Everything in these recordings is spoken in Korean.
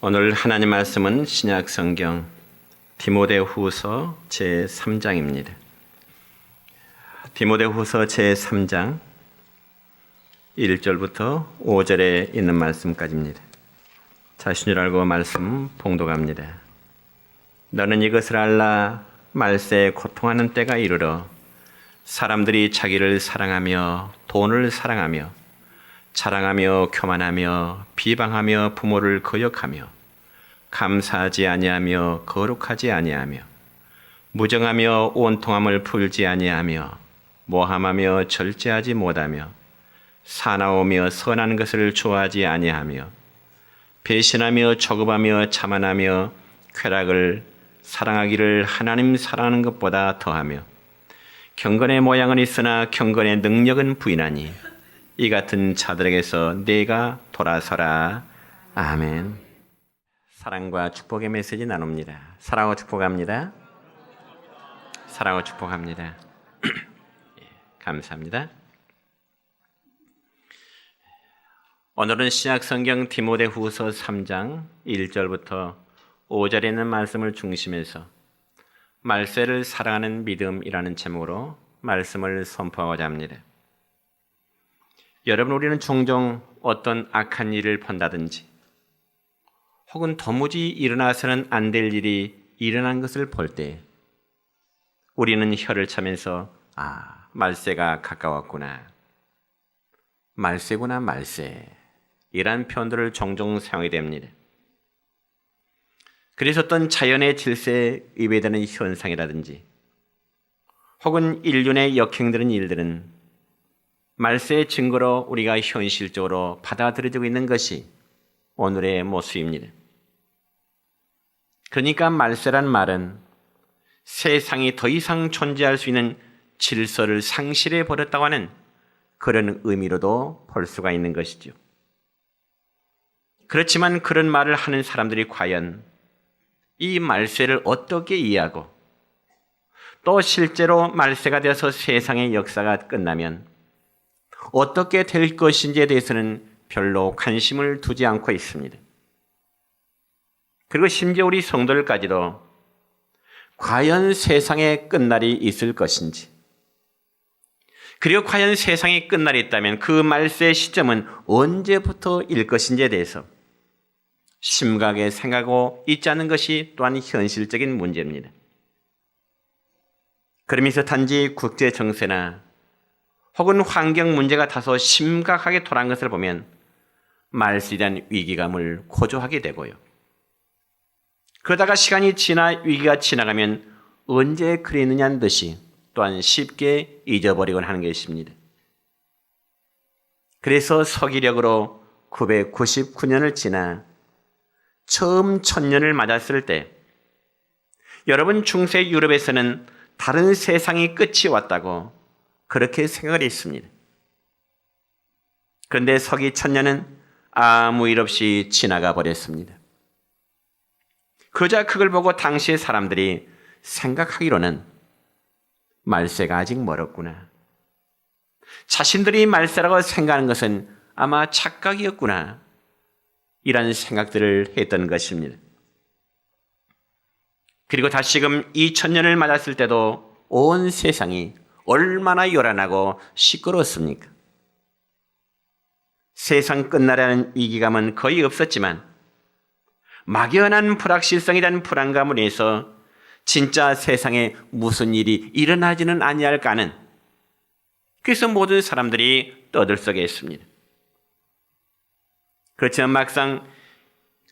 오늘 하나님 말씀은 신약 성경 디모데후서 제3장입니다. 디모데후서 제3장 1절부터 5절에 있는 말씀까지입니다. 자신을 알고 말씀 봉독합니다. 너는 이것을 알라. 말세에 고통하는 때가 이르러 사람들이 자기를 사랑하며 돈을 사랑하며 자랑하며 교만하며 비방하며 부모를 거역하며 감사하지 아니하며 거룩하지 아니하며 무정하며 온통함을 풀지 아니하며 모함하며 절제하지 못하며 사나우며 선한 것을 좋아하지 아니하며 배신하며 조급하며 자만하며 쾌락을 사랑하기를 하나님 사랑하는 것보다 더하며 경건의 모양은 있으나 경건의 능력은 부인하니 이 같은 자들에게서 내가 돌아서라. 아멘. 사랑과 축복의 메시지 나눕니다. 사랑하고 축복합니다. 사랑하고 축복합니다. 감사합니다. 오늘은 신약성경 디모데후서 3장 1절부터 5절에 있는 말씀을 중심해서 말세를 사랑하는 믿음이라는 제목으로 말씀을 선포하고자 합니다. 여러분, 우리는 종종 어떤 악한 일을 본다든지 혹은 도무지 일어나서는 안 될 일이 일어난 것을 볼 때 우리는 혀를 차면서 말세가 가까웠구나. 말세구나 말세. 이란 표현들을 종종 사용하게 됩니다. 그래서 어떤 자연의 질서에 위배되는 현상이라든지 혹은 인륜에 역행되는 일들은 말세의 증거로 우리가 현실적으로 받아들여지고 있는 것이 오늘의 모습입니다. 그러니까 말세란 말은 세상이 더 이상 존재할 수 있는 질서를 상실해 버렸다고 하는 그런 의미로도 볼 수가 있는 것이죠. 그렇지만 그런 말을 하는 사람들이 과연 이 말세를 어떻게 이해하고 또 실제로 말세가 되어서 세상의 역사가 끝나면 어떻게 될 것인지에 대해서는 별로 관심을 두지 않고 있습니다. 그리고 심지어 우리 성도들까지도 과연 세상의 끝날이 있을 것인지, 그리고 과연 세상의 끝날이 있다면 그 말세의 시점은 언제부터일 것인지에 대해서 심각하게 생각하고 있지 않는 것이 또한 현실적인 문제입니다. 그러면서 단지 국제 정세나 혹은 환경 문제가 다소 심각하게 돌아간 것을 보면 말세에 대한 위기감을 고조하게 되고요. 그러다가 시간이 지나 위기가 지나가면 언제 그랬느냐는 듯이 또한 쉽게 잊어버리곤 하는 것입니다. 그래서 서기력으로 999년을 지나 처음 천년을 맞았을 때 여러분, 중세 유럽에서는 다른 세상이 끝이 왔다고 그렇게 생각을 했습니다. 그런데 서기 천년은 아무 일 없이 지나가 버렸습니다. 그러자 그걸 보고 당시의 사람들이 생각하기로는 말세가 아직 멀었구나. 자신들이 말세라고 생각하는 것은 아마 착각이었구나. 이런 생각들을 했던 것입니다. 그리고 다시금 2000년을 맞았을 때도 온 세상이 얼마나 요란하고 시끄러웠습니까? 세상 끝나라는 위기감은 거의 없었지만 막연한 불확실성에 대한 불안감을 위해서 진짜 세상에 무슨 일이 일어나지는 아니할까 하는, 그래서 모든 사람들이 떠들썩했습니다. 그렇지만 막상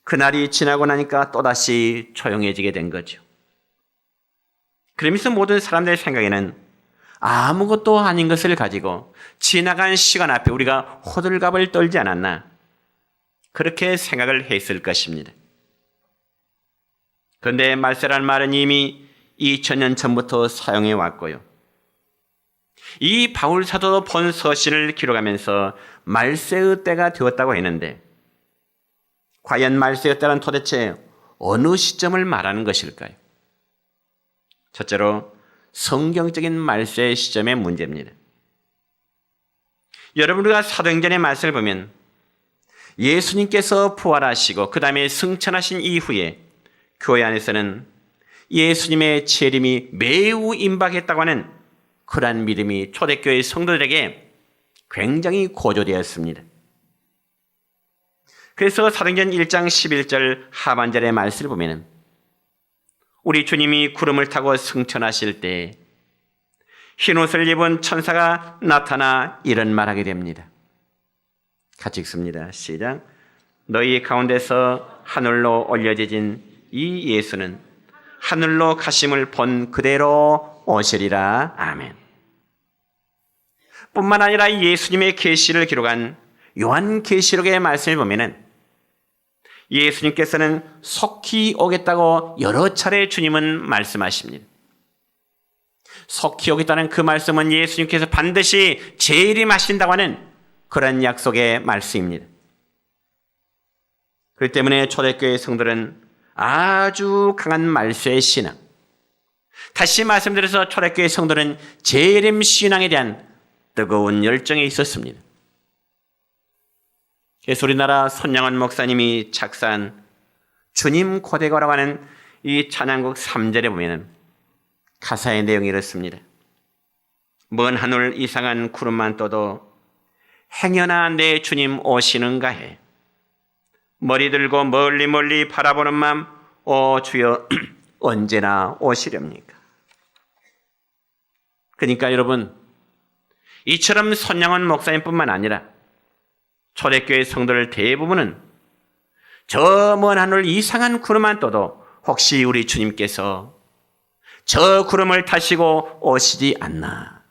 그날이 지나고 나니까 또다시 조용해지게 된 거죠. 그러면서 모든 사람들의 생각에는 아무것도 아닌 것을 가지고 지나간 시간 앞에 우리가 호들갑을 떨지 않았나, 그렇게 생각을 했을 것입니다. 그런데 말세라는 말은 이미 2000년 전부터 사용해 왔고요. 이 바울 사도도 본 서신을 기록하면서 말세의 때가 되었다고 했는데, 과연 말세의 때는 도대체 어느 시점을 말하는 것일까요? 첫째로 성경적인 말세의 시점의 문제입니다. 여러분, 우리가 사도행전의 말씀을 보면 예수님께서 부활하시고 그 다음에 승천하신 이후에 교회 안에서는 예수님의 재림이 매우 임박했다고 하는 그러한 믿음이 초대교회 성도들에게 굉장히 고조되었습니다. 그래서 사도행전 1장 11절 하반절의 말씀을 보면 우리 주님이 구름을 타고 승천하실 때 흰옷을 입은 천사가 나타나 이런 말하게 됩니다. 같이 읽습니다. 시작. 너희 가운데서 하늘로 올려지진 이 예수는 하늘로 가심을 본 그대로 오시리라. 아멘. 뿐만 아니라 예수님의 계시를 기록한 요한계시록의 말씀을 보면은 예수님께서는 속히 오겠다고 여러 차례 주님은 말씀하십니다. 속히 오겠다는 그 말씀은 예수님께서 반드시 재림하신다고 하는 그런 약속의 말씀입니다. 그렇기 때문에 초대교회 성도들은 아주 강한 말세의 신앙, 다시 말씀드려서 초대교회 성도는 재림 신앙에 대한 뜨거운 열정에 있었습니다. 그래서 우리나라 손양원 목사님이 작사한 주님 고대거라고 하는 이 찬양곡 3절에 보면 가사의 내용이 이렇습니다. 먼 하늘 이상한 구름만 떠도 행여나 내 주님 오시는가 해. 머리 들고 멀리 멀리 바라보는 맘, 오 주여 언제나 오시렵니까? 그러니까 여러분, 이처럼 손양원 목사님뿐만 아니라 초대교회 성도들 대부분은 저 먼 하늘 이상한 구름만 떠도 혹시 우리 주님께서 저 구름을 타시고 오시지 않나,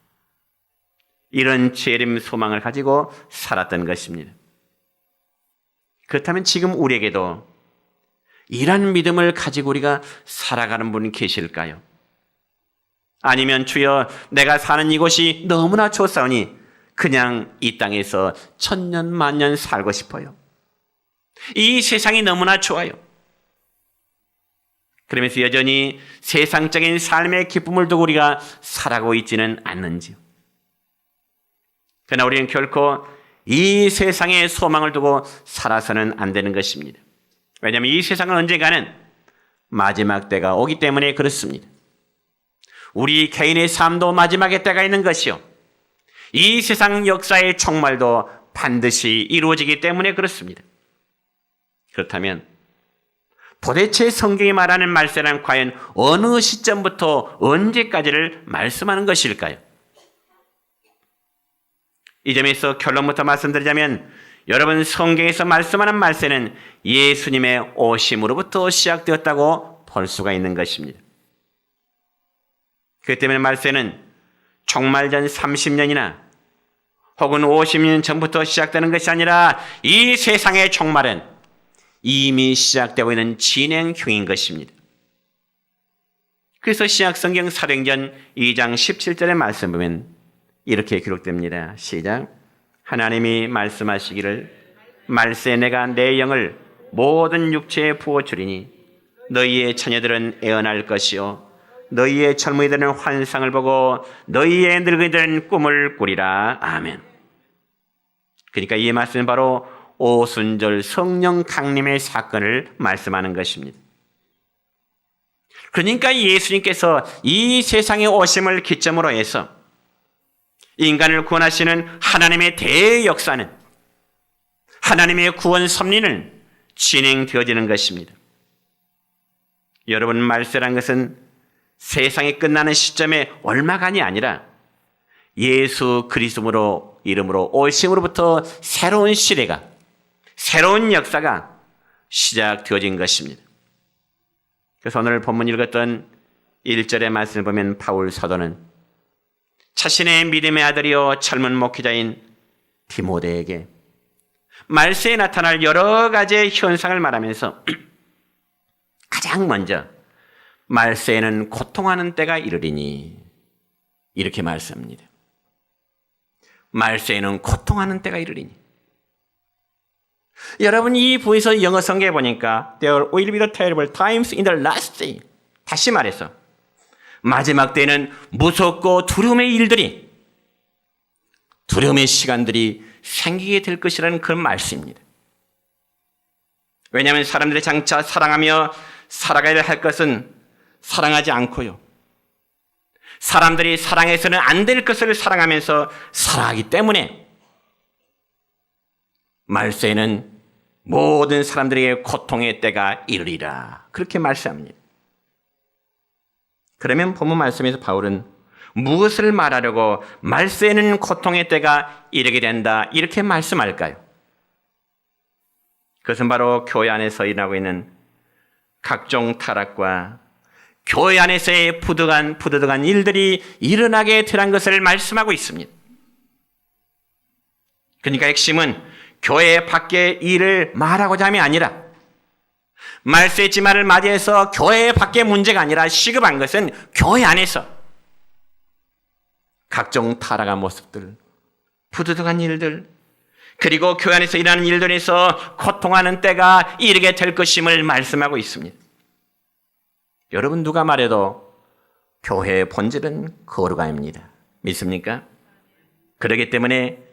이런 재림 소망을 가지고 살았던 것입니다. 그렇다면 지금 우리에게도 이런 믿음을 가지고 우리가 살아가는 분이 계실까요? 아니면 주여 내가 사는 이곳이 너무나 좋사오니 그냥 이 땅에서 천년 만년 살고 싶어요. 이 세상이 너무나 좋아요. 그러면서 여전히 세상적인 삶의 기쁨을 두고 우리가 살아가고 있지는 않는지요. 그러나 우리는 결코 이 세상의 소망을 두고 살아서는 안 되는 것입니다. 왜냐하면 이 세상은 언젠가는 마지막 때가 오기 때문에 그렇습니다. 우리 개인의 삶도 마지막의 때가 있는 것이요, 이 세상 역사의 종말도 반드시 이루어지기 때문에 그렇습니다. 그렇다면 도대체 성경이 말하는 말세란 과연 어느 시점부터 언제까지를 말씀하는 것일까요? 이 점에서 결론부터 말씀드리자면 여러분, 성경에서 말씀하는 말세는 예수님의 오심으로부터 시작되었다고 볼 수가 있는 것입니다. 그렇기 때문에 말세는 종말 전 30년이나 혹은 50년 전부터 시작되는 것이 아니라 이 세상의 종말은 이미 시작되고 있는 진행형인 것입니다. 그래서 신약성경 사도행전 2장 17절의 말씀 보면 이렇게 기록됩니다. 시작. 하나님이 말씀하시기를 말세 내가 내 영을 모든 육체에 부어주리니 너희의 자녀들은 애언할 것이요 너희의 젊은이들은 환상을 보고 너희의 늙은이들은 꿈을 꾸리라. 아멘. 그러니까 이 말씀은 바로 오순절 성령 강림의 사건을 말씀하는 것입니다. 그러니까 예수님께서 이 세상에 오심을 기점으로 해서 인간을 구원하시는 하나님의 대역사는, 하나님의 구원 섭리는 진행되어지는 것입니다. 여러분, 말세란 것은 세상이 끝나는 시점에 얼마간이 아니라 예수 그리스도로 이름으로 오심으로부터 새로운 시대가, 새로운 역사가 시작되어진 것입니다. 그래서 오늘 본문 읽었던 1절의 말씀을 보면 바울 사도는 자신의 믿음의 아들이요 젊은 목회자인 디모데에게 말세에 나타날 여러 가지의 현상을 말하면서 가장 먼저 말세에는 고통하는 때가 이르리니 이렇게 말씀합니다. 말세에는 고통하는 때가 이르리니. 여러분, 이 부에서 영어 성경에 보니까 There will be the terrible times in the last day. 다시 말해서 마지막 때에는 무섭고 두려움의 일들이, 두려움의 시간들이 생기게 될 것이라는 그런 말씀입니다. 왜냐하면 사람들이 장차 사랑하며 살아가야 할 것은 사랑하지 않고요, 사람들이 사랑해서는 안 될 것을 사랑하면서 살아가기 때문에 말세에는 모든 사람들에게 고통의 때가 이르리라, 그렇게 말씀합니다. 그러면 본문 말씀에서 바울은 무엇을 말하려고 말세에는 고통의 때가 이르게 된다 이렇게 말씀할까요? 그것은 바로 교회 안에서 일어나고 있는 각종 타락과 교회 안에서의 부득이한 일들이 일어나게 되는 것을 말씀하고 있습니다. 그러니까 핵심은 교회 밖의 일을 말하고자 함이 아니라, 말세의 지말을 맞이해서 교회 밖의 문제가 아니라 시급한 것은 교회 안에서 각종 타락한 모습들, 부득이한 일들, 그리고 교회 안에서 일하는 일들에서 고통하는 때가 이르게 될 것임을 말씀하고 있습니다. 여러분, 누가 말해도 교회의 본질은 거룩함입니다. 믿습니까? 그렇기 때문에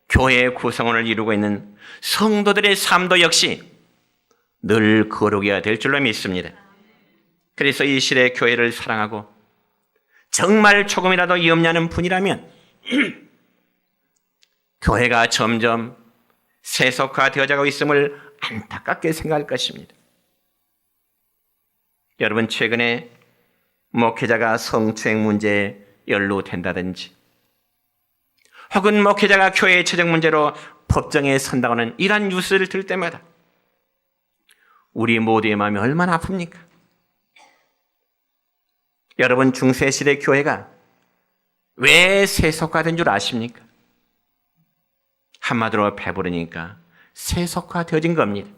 교회의 구성원을 이루고 있는 성도들의 삶도 역시 늘 거룩해야 될 줄로 믿습니다. 그래서 이 시대 교회를 사랑하고 정말 조금이라도 염려하는 분이라면 교회가 점점 세속화되어가고 있음을 안타깝게 생각할 것입니다. 여러분, 최근에 목회자가 성추행 문제에 연루된다든지, 혹은 목회자가 교회의 재정 문제로 법정에 선다고는 이러한 뉴스를 들 때마다 우리 모두의 마음이 얼마나 아픕니까? 여러분, 중세시대 교회가 왜 세속화된 줄 아십니까? 한마디로 배부르니까 세속화되어진 겁니다.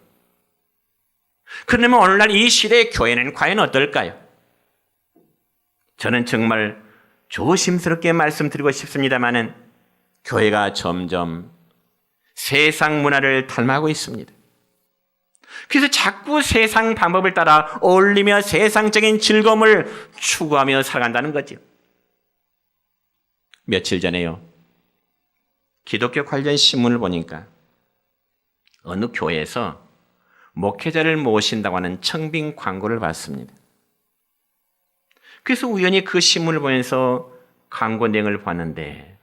그러면 오늘날 이 시대의 교회는 과연 어떨까요? 저는 정말 조심스럽게 말씀드리고 싶습니다마는 교회가 점점 세상 문화를 닮아가고 있습니다. 그래서 자꾸 세상 방법을 따라 어울리며 세상적인 즐거움을 추구하며 살아간다는 거죠. 며칠 전에요, 기독교 관련 신문을 보니까 어느 교회에서 목회자를 모신다고 하는 청빙 광고를 봤습니다. 그래서 우연히 그 신문을 보면서 광고 내용을 봤는데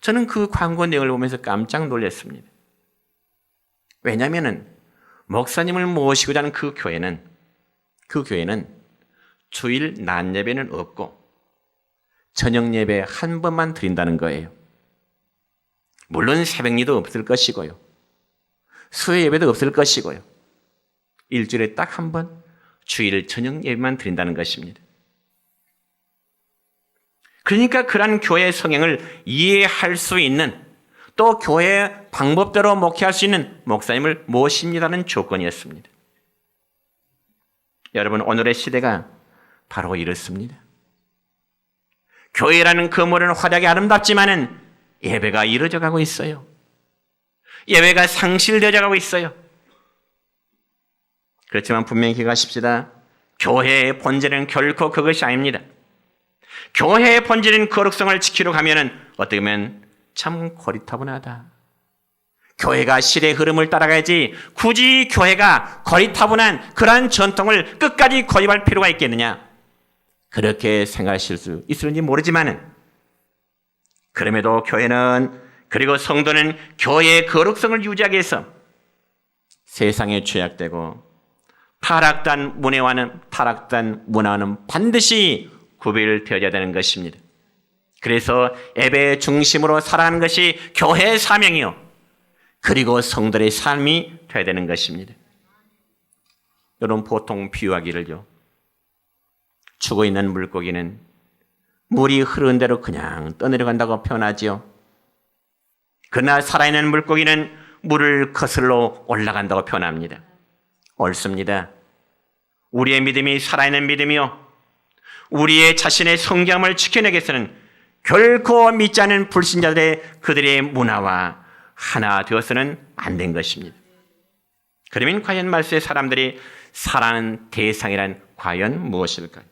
저는 그 광고 내용을 보면서 깜짝 놀랐습니다. 왜냐하면 목사님을 모시고자 하는 그 교회는 주일 낮 예배는 없고 저녁 예배 한 번만 드린다는 거예요. 물론 새벽기도 없을 것이고요, 수요 예배도 없을 것이고요, 일주일에 딱 한 번 주일 저녁 예배만 드린다는 것입니다. 그러니까 그러한 교회의 성향을 이해할 수 있는, 또 교회의 방법대로 목회할 수 있는 목사님을 모십니다는 조건이었습니다. 여러분, 오늘의 시대가 바로 이렇습니다. 교회라는 그물은 화려하게 아름답지만은 예배가 이루어져 가고 있어요. 예배가 상실되어 가고 있어요. 그렇지만 분명히 기억하십시다. 교회의 본질은 결코 그것이 아닙니다. 교회의 본질인 거룩성을 지키러 가면은 어떻게 보면 참 고리타분하다. 교회가 시대의 흐름을 따라가야지 굳이 교회가 고리타분한 그러한 전통을 끝까지 고집할 필요가 있겠느냐, 그렇게 생각하실 수 있을지 모르지만은, 그럼에도 교회는, 그리고 성도는 교회의 거룩성을 유지하기 위해서 세상에 죄악되고 타락된 문화와는 반드시 구별되어야 되는 것입니다. 그래서 예배의 중심으로 살아가는 것이 교회의 사명이요, 그리고 성도의 삶이 되어야 되는 것입니다. 여러분, 보통 비유하기를요, 죽어 있는 물고기는 물이 흐르는 대로 그냥 떠내려간다고 표현하지요. 그러나 살아있는 물고기는 물을 거슬러 올라간다고 표현합니다. 옳습니다. 우리의 믿음이 살아있는 믿음이요, 우리의 자신의 성경을 지켜내기 위해서는 결코 믿지 않는 불신자들의 그들의 문화와 하나 되어서는 안 된 것입니다. 그러면 과연 말세의 사람들이 살아가는 대상이란 과연 무엇일까요?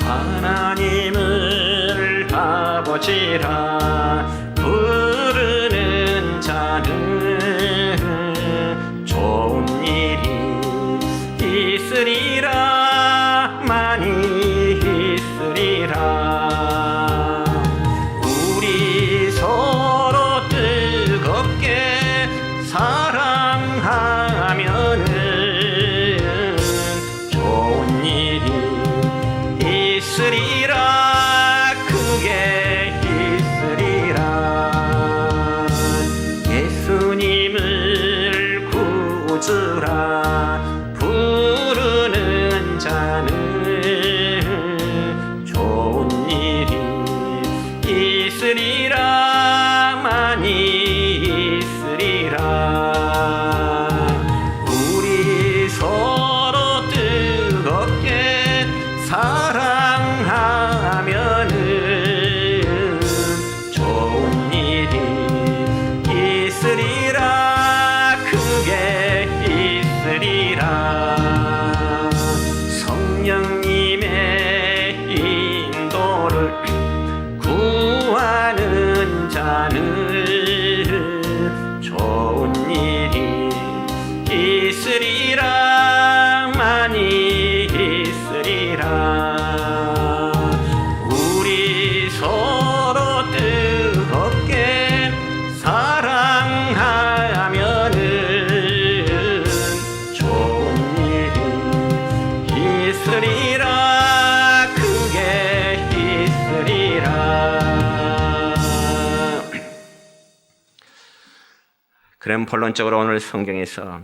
하나님은 오지라. 부르는 자는 좋은 일이 있으리라. 많이 있으리라. 우리 서로 뜨겁게 사랑하면은 좋은 일이 있으리라. 크게 있으리라. 예수님을 구주라 부르는 자는 좋은 일이 있으리라. 많이 있으리라. 우리 서로 뜨겁게 사랑하면은 좋은 일이 있으리라. 크게 있으리라. 성령님의 인도를 구하는 자는 좋은 일이 있으리라. 많이 있으리라. 우리 서로 뜨겁게 사랑하면은 좋은 일이 있으리라. 크게 있으리라. 그럼 본론적으로 오늘 성경에서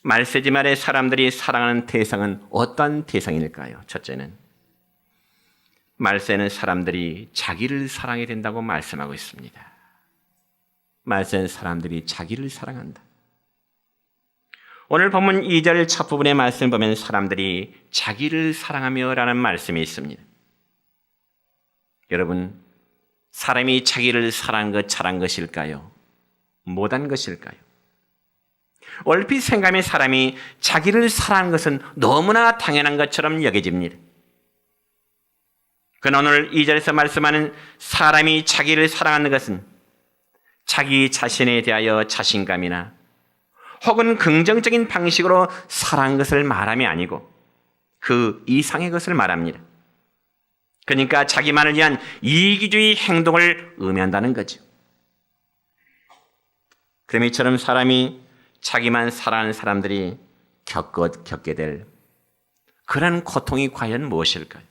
말세지 말에 사람들이 사랑하는 대상은 어떤 대상일까요? 첫째는 말세는 사람들이 자기를 사랑해야 된다고 말씀하고 있습니다. 말세는 사람들이 자기를 사랑한다. 오늘 본문 2절 첫 부분의 말씀을 보면 사람들이 자기를 사랑하며 라는 말씀이 있습니다. 여러분, 사람이 자기를 사랑한 것 잘한 것일까요? 못한 것일까요? 얼핏 생각하면 사람이 자기를 사랑하는 것은 너무나 당연한 것처럼 여겨집니다. 그러나 오늘 2절에서 말씀하는 사람이 자기를 사랑하는 것은 자기 자신에 대하여 자신감이나 혹은 긍정적인 방식으로 사랑하는 것을 말함이 아니고 그 이상의 것을 말합니다. 그러니까 자기만을 위한 이기주의 행동을 의미한다는 거죠. 그럼 이처럼 사람이 자기만 사랑하는 사람들이 겪게 될 그런 고통이 과연 무엇일까요?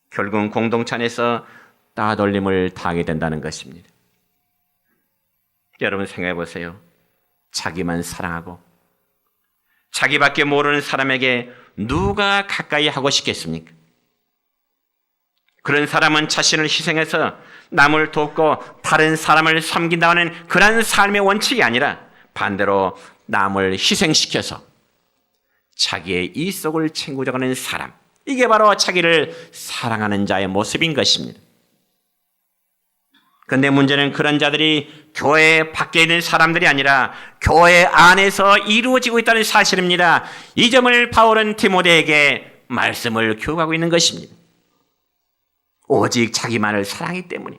결국은 공동체 안에서 따돌림을 당하게 된다는 것입니다. 여러분 생각해 보세요. 자기만 사랑하고 자기밖에 모르는 사람에게 누가 가까이 하고 싶겠습니까? 그런 사람은 자신을 희생해서 남을 돕고 다른 사람을 섬긴다는 그런 삶의 원칙이 아니라 반대로 남을 희생시켜서 자기의 이속을 챙기려고 하는 사람, 이게 바로 자기를 사랑하는 자의 모습인 것입니다. 그런데 문제는 그런 자들이 교회 밖에 있는 사람들이 아니라 교회 안에서 이루어지고 있다는 사실입니다. 이 점을 바울은 디모데에게 말씀을 교육하고 있는 것입니다. 오직 자기만을 사랑하기 때문에.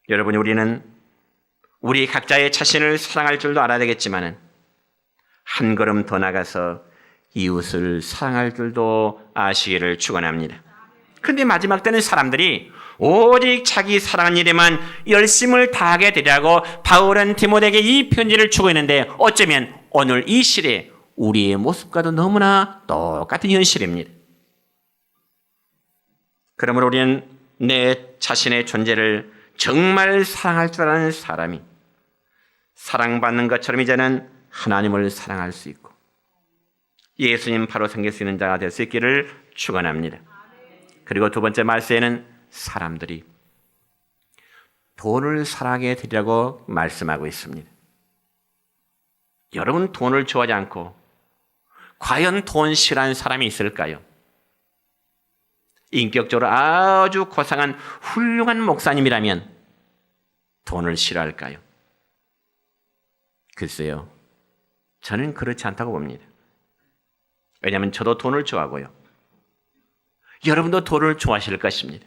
여러분, 우리는 우리 각자의 자신을 사랑할 줄도 알아야 되겠지만 한 걸음 더 나가서 이웃을 사랑할 줄도 아시기를 축원합니다. 그런데 마지막 때는 사람들이 오직 자기 사랑하는 일에만 열심을 다하게 되라고 바울은 디모데에게 이 편지를 주고 있는데 어쩌면 오늘 이 시대 우리의 모습과도 너무나 똑같은 현실입니다. 그러므로 우리는 내 자신의 존재를 정말 사랑할 줄 아는 사람이 사랑받는 것처럼 이제는 하나님을 사랑할 수 있고 예수님 바로 생길 수 있는 자가 될 수 있기를 축원합니다. 그리고 두 번째 말씀에는 사람들이 돈을 사랑하게 되리라고 말씀하고 있습니다. 여러분, 돈을 좋아하지 않고 과연 돈 싫어하는 사람이 있을까요? 인격적으로 아주 고상한 훌륭한 목사님이라면 돈을 싫어할까요? 글쎄요, 저는 그렇지 않다고 봅니다. 왜냐하면 저도 돈을 좋아하고요. 여러분도 돈을 좋아하실 것입니다.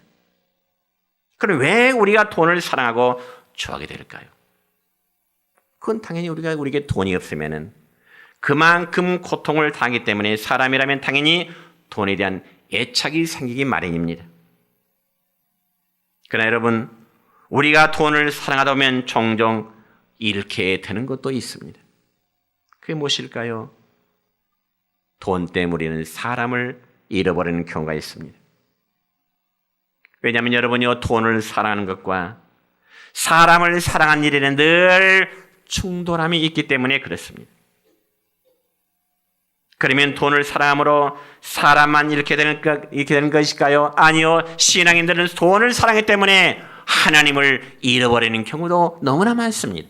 그럼 왜 우리가 돈을 사랑하고 좋아하게 될까요? 그건 당연히 우리에게 돈이 없으면은 그만큼 고통을 당하기 때문에 사람이라면 당연히 돈에 대한 애착이 생기기 마련입니다. 그러나 여러분, 우리가 돈을 사랑하다 보면 종종 잃게 되는 것도 있습니다. 그게 무엇일까요? 돈 때문에 우리는 사람을 잃어버리는 경우가 있습니다. 왜냐하면 여러분이 돈을 사랑하는 것과 사람을 사랑하는 일에는 늘 충돌함이 있기 때문에 그렇습니다. 그러면 돈을 사랑함으로 사람만 잃게 되는 것일까요? 아니요. 신앙인들은 돈을 사랑하기 때문에 하나님을 잃어버리는 경우도 너무나 많습니다.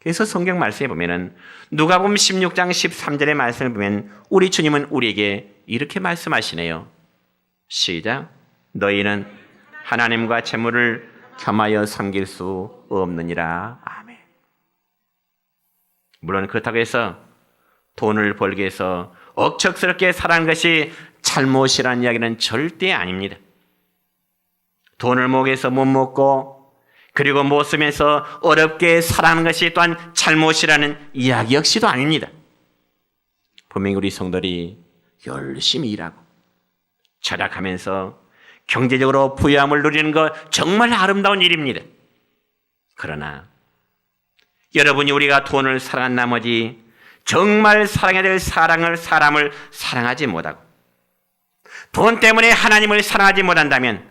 그래서 성경 말씀에 보면은 누가복음 16장 13절의 말씀을 보면 우리 주님은 우리에게 이렇게 말씀하시네요. 시작. 너희는 하나님과 재물을 겸하여 섬길 수 없느니라. 아멘. 물론 그렇다고 해서 돈을 벌기 위해서 억척스럽게 살아가는 것이 잘못이라는 이야기는 절대 아닙니다. 돈을 모으기 위해서 못 먹고 그리고 못 쓰면서 어렵게 살아가는 것이 또한 잘못이라는 이야기 역시도 아닙니다. 분명히 우리 성도들이 열심히 일하고 절약하면서 경제적으로 부유함을 누리는 것 정말 아름다운 일입니다. 그러나 여러분이 우리가 돈을 사랑한 나머지 정말 사랑해야 될 사람을 사랑하지 못하고 돈 때문에 하나님을 사랑하지 못한다면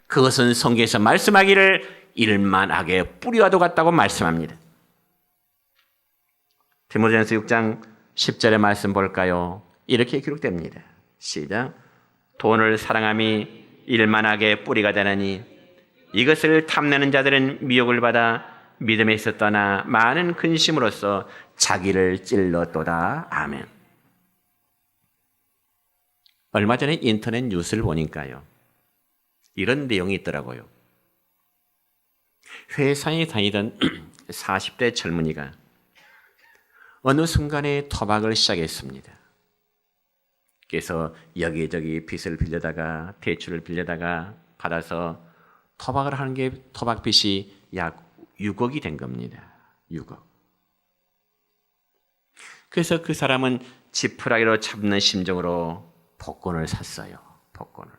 그것은 성경에서 말씀하기를 일만하게 뿌리와도 같다고 말씀합니다. 디모데전서 6장 10절의 말씀 볼까요? 이렇게 기록됩니다. 시작. 돈을 사랑함이 일만하게 뿌리가 되느니 이것을 탐내는 자들은 미혹을 받아 믿음에 있었더나 많은 근심으로써 자기를 찔렀도다. 아멘. 얼마 전에 인터넷 뉴스를 보니까요. 이런 내용이 있더라고요. 회사에 다니던 40대 젊은이가 어느 순간에 도박을 시작했습니다. 그래서 여기저기 빚을 빌려다가 대출을 빌려다가 받아서 도박을 하는 게 도박 빚이 약 6억이 된 겁니다. 6억. 그래서 그 사람은 지푸라기로 잡는 심정으로 복권을 샀어요. 복권을.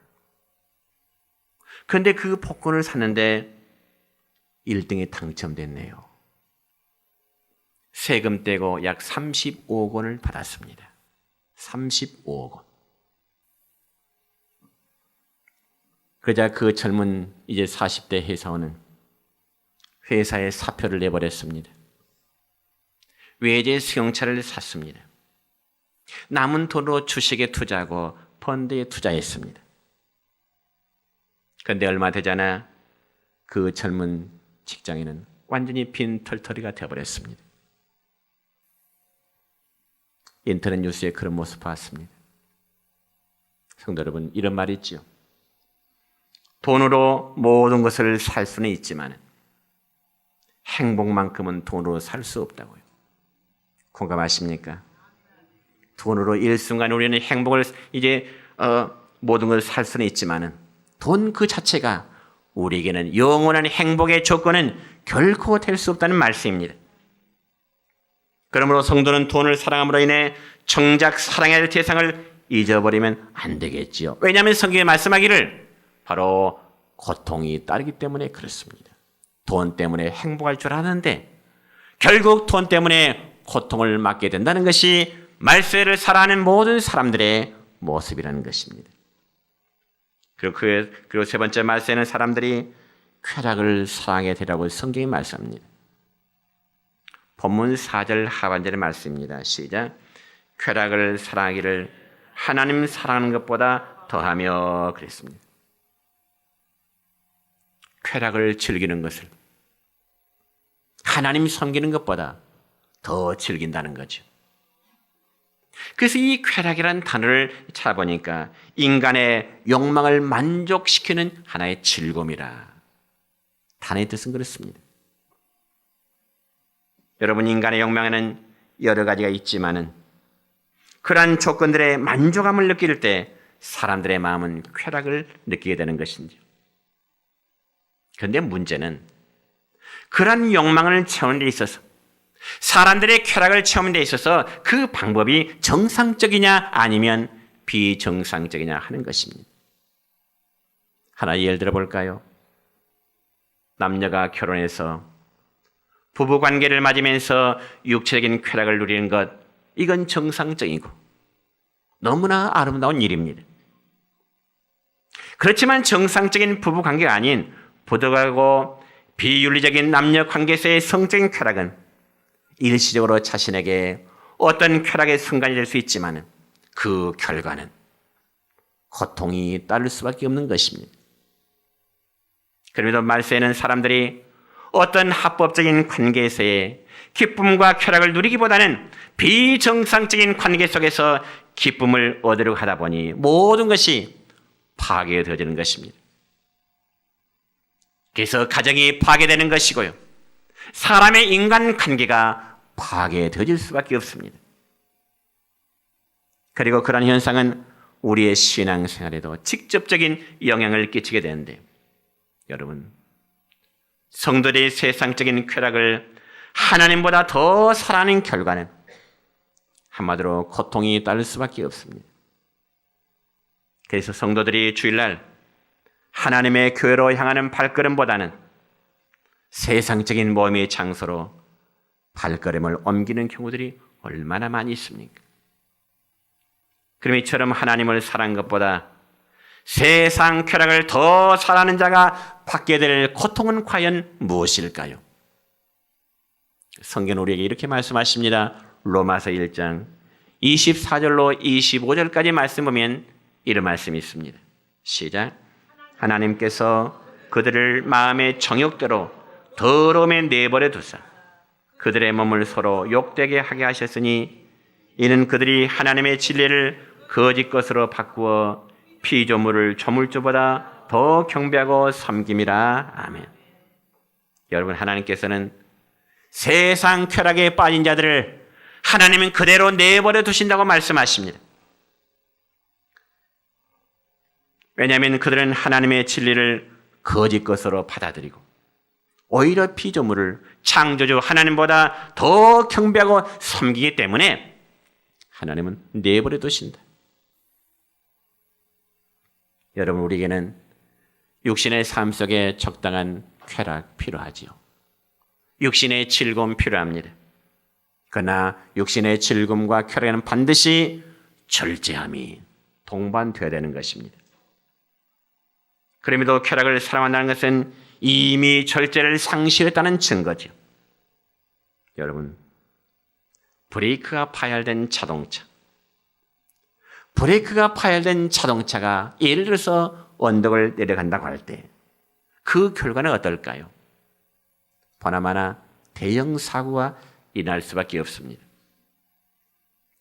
그런데 그 복권을 샀는데 1등에 당첨됐네요. 세금 떼고 약 35억 원을 받았습니다. 35억 원. 그러자 그 젊은 이제 40대 회사원은 회사에 사표를 내버렸습니다. 외제 수용차를 샀습니다. 남은 돈으로 주식에 투자하고 펀드에 투자했습니다. 그런데 얼마 되지 않아 그 젊은 직장인은 완전히 빈털터리가 되어버렸습니다. 인터넷 뉴스에 그런 모습 봤습니다. 성도 여러분, 이런 말이 있지요. 돈으로 모든 것을 살 수는 있지만 행복만큼은 돈으로 살 수 없다고요. 공감하십니까? 돈으로 일순간 우리는 행복을 모든 것을 살 수는 있지만 돈 그 자체가 우리에게는 영원한 행복의 조건은 결코 될 수 없다는 말씀입니다. 그러므로 성도는 돈을 사랑함으로 인해 정작 사랑해야 할 대상을 잊어버리면 안 되겠지요. 왜냐하면 성경에 말씀하기를 바로 고통이 따르기 때문에 그렇습니다. 돈 때문에 행복할 줄 아는데 결국 돈 때문에 고통을 맞게 된다는 것이 말세를 살아가는 모든 사람들의 모습이라는 것입니다. 그리고 세 번째 말세는 사람들이 쾌락을 사랑하게 되라고 성경이 말씀합니다. 본문 4절 하반절의 말씀입니다. 시작. 쾌락을 사랑하기를 하나님 사랑하는 것보다 더하며 그랬습니다. 쾌락을 즐기는 것을 하나님 섬기는 것보다 더 즐긴다는 거죠. 그래서 이 쾌락이라는 단어를 찾아보니까 인간의 욕망을 만족시키는 하나의 즐거움이라. 단어의 뜻은 그렇습니다. 여러분, 인간의 욕망에는 여러 가지가 있지만은 그러한 조건들의 만족함을 느낄 때 사람들의 마음은 쾌락을 느끼게 되는 것인지요. 그런데 문제는 그런 욕망을 채우는 데 있어서, 사람들의 쾌락을 채우는 데 있어서 그 방법이 정상적이냐 아니면 비정상적이냐 하는 것입니다. 하나 예를 들어 볼까요? 남녀가 결혼해서 부부관계를 맺으면서 육체적인 쾌락을 누리는 것, 이건 정상적이고 너무나 아름다운 일입니다. 그렇지만 정상적인 부부관계가 아닌 부득하고 비윤리적인 남녀관계에서의 성적인 쾌락은 일시적으로 자신에게 어떤 쾌락의 순간이 될 수 있지만 그 결과는 고통이 따를 수밖에 없는 것입니다. 그럼에도 말세에는 사람들이 어떤 합법적인 관계에서의 기쁨과 쾌락을 누리기보다는 비정상적인 관계 속에서 기쁨을 얻으려고 하다 보니 모든 것이 파괴되어지는 것입니다. 그래서 가정이 파괴되는 것이고요, 사람의 인간관계가 파괴되어질 수밖에 없습니다. 그리고 그런 현상은 우리의 신앙생활에도 직접적인 영향을 끼치게 되는데, 여러분, 성도들의 세상적인 쾌락을 하나님보다 더 사랑하는 결과는 한마디로 고통이 따를 수밖에 없습니다. 그래서 성도들이 주일날 하나님의 교회로 향하는 발걸음보다는 세상적인 모임의 장소로 발걸음을 옮기는 경우들이 얼마나 많이 있습니까? 그럼 이처럼 하나님을 사랑한 것보다 세상 쾌락을 더 사랑하는 자가 받게 될 고통은 과연 무엇일까요? 성경은 우리에게 이렇게 말씀하십니다. 로마서 1장 24절로 25절까지 말씀 보면 이런 말씀이 있습니다. 시작. 하나님께서 그들을 마음의 정욕대로 더러움에 내버려 두사 그들의 몸을 서로 욕되게 하게 하셨으니 이는 그들이 하나님의 진리를 거짓 것으로 바꾸어 피조물을 조물주보다 더 경배하고 섬김이라. 아멘. 여러분, 하나님께서는 세상 쾌락에 빠진 자들을 하나님은 그대로 내버려 두신다고 말씀하십니다. 왜냐하면 그들은 하나님의 진리를 거짓 것으로 받아들이고 오히려 피조물을 창조주 하나님보다 더 경배하고 섬기기 때문에 하나님은 내버려 두신다. 여러분, 우리에게는 육신의 삶 속에 적당한 쾌락 필요하지요. 육신의 즐거움 필요합니다. 그러나 육신의 즐거움과 쾌락에는 반드시 절제함이 동반되어야 되는 것입니다. 그럼에도 쾌락을 사랑한다는 것은 이미 절제를 상실했다는 증거죠. 여러분, 브레이크가 파열된 자동차, 브레이크가 파열된 자동차가 예를 들어서 언덕을 내려간다고 할 때 그 결과는 어떨까요? 보나마나 대형 사고가 일어날 수밖에 없습니다.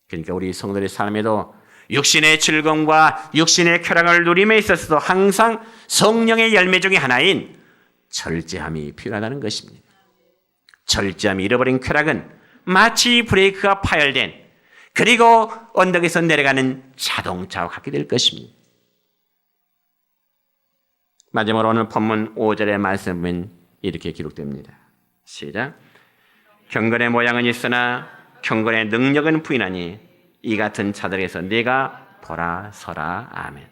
그러니까 우리 성도의 삶에도 육신의 즐거움과 육신의 쾌락을 누림에 있어서도 항상 성령의 열매 중에 하나인 절제함이 필요하다는 것입니다. 절제함이 잃어버린 쾌락은 마치 브레이크가 파열된 그리고 언덕에서 내려가는 자동차와 같게 될 것입니다. 마지막으로 오늘 본문 5절의 말씀은 이렇게 기록됩니다. 시작. 경건의 모양은 있으나 경건의 능력은 부인하니 이 같은 자들에게서 네가 돌아서라. 아멘.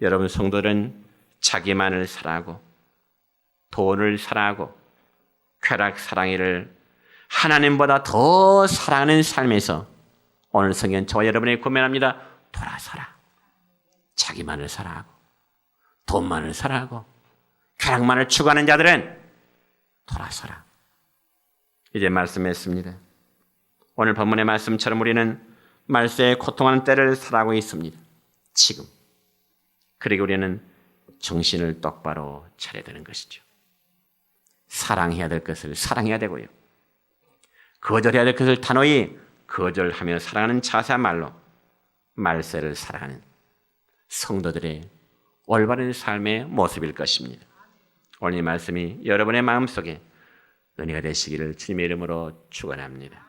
여러분, 성도들은 자기만을 사랑하고 돈을 사랑하고 쾌락 사랑이를 하나님보다 더 사랑하는 삶에서 오늘 성경 저와 여러분에게 권면합니다. 돌아서라. 자기만을 사랑하고 돈만을 사랑하고 쾌락만을 추구하는 자들은 돌아서라. 이제 말씀했습니다. 오늘 본문의 말씀처럼 우리는 말세에 고통하는 때를 살아가고 있습니다. 지금. 그리고 우리는 정신을 똑바로 차려야 되는 것이죠. 사랑해야 될 것을 사랑해야 되고요. 거절해야 될 것을 단호히 거절하며 살아가는 자세야말로 말세를 살아가는 성도들의 올바른 삶의 모습일 것입니다. 오늘 이 말씀이 여러분의 마음속에 은혜가 되시기를 주님의 이름으로 축원합니다.